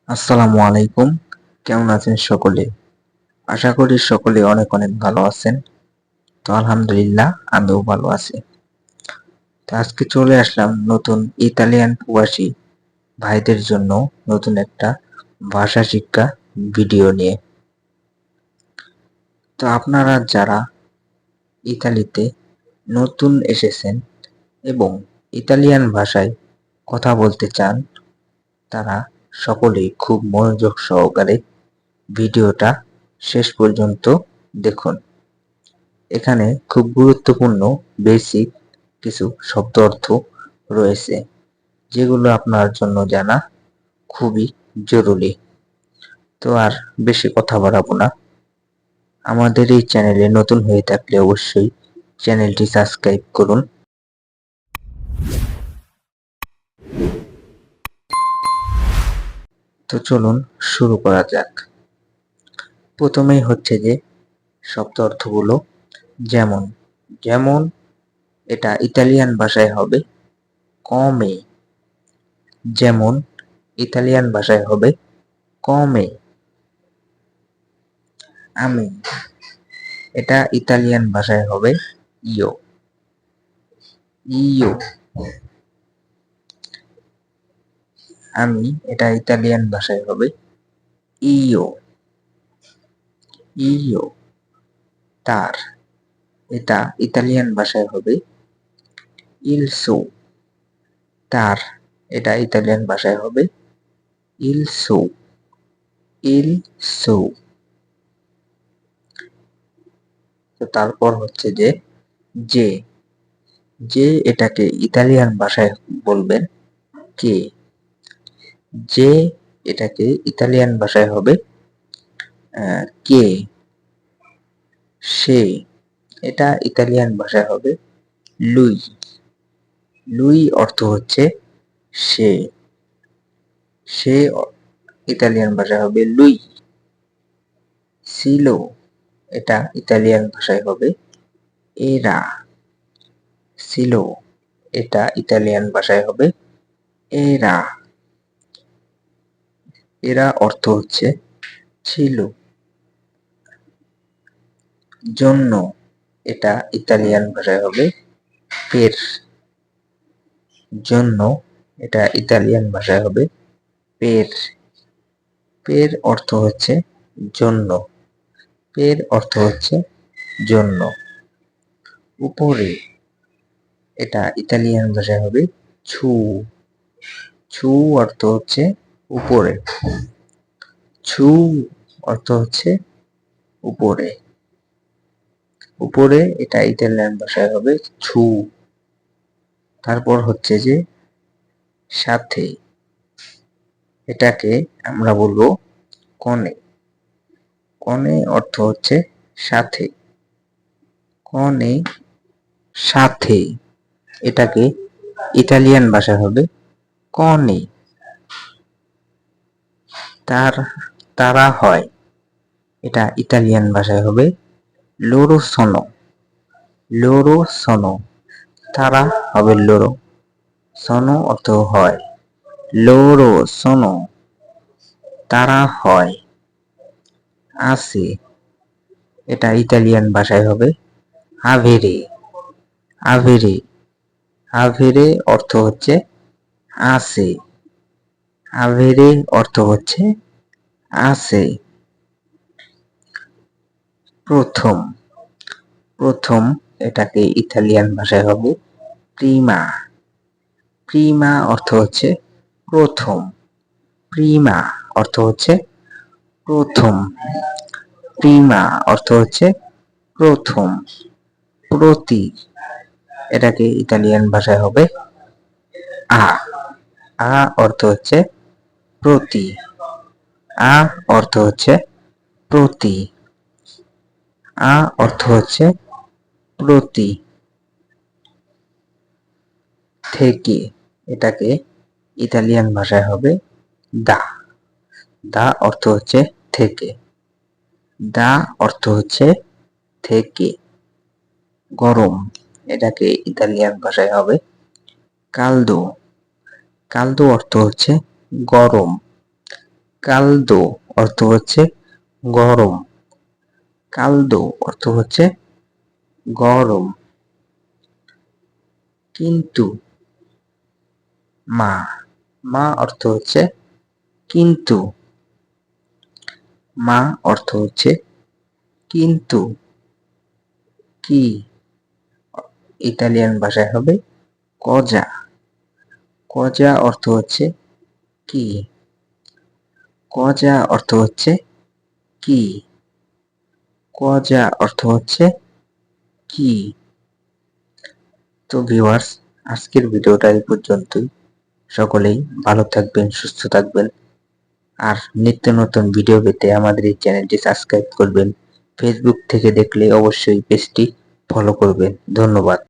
আসসালামু আলাইকুম। কেমন আছেন সকলে? আশা করি সকলে অনেক অনেক ভালো আছেন। তো আলহামদুলিল্লাহ আমিও ভালো আছি। তো আজকে চলে আসলাম নতুন ইতালিয়ান প্রবাসী ভাইদের জন্য নতুন একটা ভাষা শিক্ষা ভিডিও নিয়ে। তো আপনারা যারা ইতালিতে নতুন এসেছেন এবং ইতালিয়ান ভাষায় কথা বলতে চান, তারা সকলেই খুব মনোযোগ সহকারে ভিডিওটা শেষ পর্যন্ত দেখুন। এখানে খুব গুরুত্বপূর্ণ বেসিক কিছু শব্দ অর্থ রয়েছে, যেগুলো আপনার জন্য জানা খুবই জরুরি। তো আর বেশি কথা বাড়াবো না। আমাদের এই চ্যানেলে নতুন হয়ে থাকলে অবশ্যই চ্যানেলটি সাবস্ক্রাইব করুন। তো চলুন শুরু করা যাক। প্রথমেই হচ্ছে যে শব্দ অর্থগুলো, যেমন যেমন এটা ইতালিয়ান ভাষায় হবে কমে, যেমন ইতালিয়ান ভাষায় হবে কমে। আমি, এটা ইতালিয়ান ভাষায় হবে ইয়ো, ইয়ো। আমি, এটা ইতালিয়ান ভাষায় হবে ইয়ো, ইয়ো। তার, এটা ইতালিয়ান ভাষায় হবে ইল সো, তার, এটা ইতালিয়ান ভাষায় হবে ইল সো, ইল সো। তো তারপর হচ্ছে যে যে, যে এটাকে ইতালিয়ান ভাষায় বলবেন কে, যে এটাকে ইতালিয়ান ভাষায় হবে কে। সে, এটা ইতালিয়ান ভাষায় হবে লুই, লুই অর্থ হচ্ছে সে, সে ইতালিয়ান ভাষায় হবে লুই। ছিল, এটা ইতালিয়ান ভাষায় হবে এরা, ছিল, এটা ইতালিয়ান ভাষায় হবে এরা, এরা অর্থ হচ্ছে ছিল। জন্য, এটা ইতালিয়ান ভাষায় হবে পের, জন্য, এটা ইতালিয়ান ভাষায় হবে পের, পের অর্থ হচ্ছে জন্য, পের অর্থ হচ্ছে জন্য। উপরে, এটা ইতালিয়ান ভাষায় হবে ছু, ছু অর্থ হচ্ছে উপরে, ছু অর্থ হচ্ছে উপরে, উপরে, এটা ইতালিয়ান ভাষায় হবে ছু। তারপর হচ্ছে যে সাথে, এটাকে আমরা বলবো কনে, কনে অর্থ হচ্ছে সাথে, কনে, সাথে, এটাকে ইতালিয়ান ভাষায় হবে কনে। তার, তারা হয়, এটা ইতালিয়ান ভাষায় হবে লোরো সোনো, লোরো সোনো। তারা হবে লোরো, সোনো অর্থ হয়, লোরো সোনো, তারা হয়। আছে, এটা ইতালিয়ান ভাষায় হবে আভেরে, আভেরে, আভেরে অর্থ হচ্ছে আছে, আভেরে অর্থ হচ্ছে আছে। প্রথম, প্রথম, এটাকে ইতালিয়ান ভাষায় হবে প্রিমা, প্রিমা অর্থ হচ্ছে প্রথম, প্রিমা অর্থ হচ্ছে প্রথম, প্রিমা অর্থ হচ্ছে প্রথম। প্রতি, এটাকে ইতালিয়ান ভাষায় হবে আ, আ অর্থ হচ্ছে প্রতি, আ অর্থ হচ্ছে প্রতি, আ অর্থ হচ্ছে প্রতি। থেকে, এটাকে ইতালিয়ান ভাষায় হবে দা, দা অর্থ হচ্ছে থেকে, দা অর্থ হচ্ছে থেকে। গরম, এটাকে ইতালিয়ান ভাষায় হবে কালদো, কালদো অর্থ হচ্ছে গরম, কালদো অর্থ হচ্ছে গরম। কালদো অর্থ হচ্ছে গরম। কিন্তু মা, মা অর্থ হচ্ছে কিন্তু। মা অর্থ হচ্ছে কিন্তু। কি, ইতালিয়ান ভাষায় হবে কজা। কজা অর্থ হচ্ছে কি। কজা অর্থ হচ্ছে কি। কজা অর্থ হচ্ছে কি। তো ভিউয়ার্স, আজকের ভিডিওটা এই পর্যন্তই। সকলেই ভালো থাকবেন, সুস্থ থাকবেন। আর নিত্য নতুন ভিডিও পেতে আমাদের এই চ্যানেলটি সাবস্ক্রাইব করবেন। ফেসবুক থেকে দেখলে অবশ্যই পেজটি ফলো করবেন। ধন্যবাদ।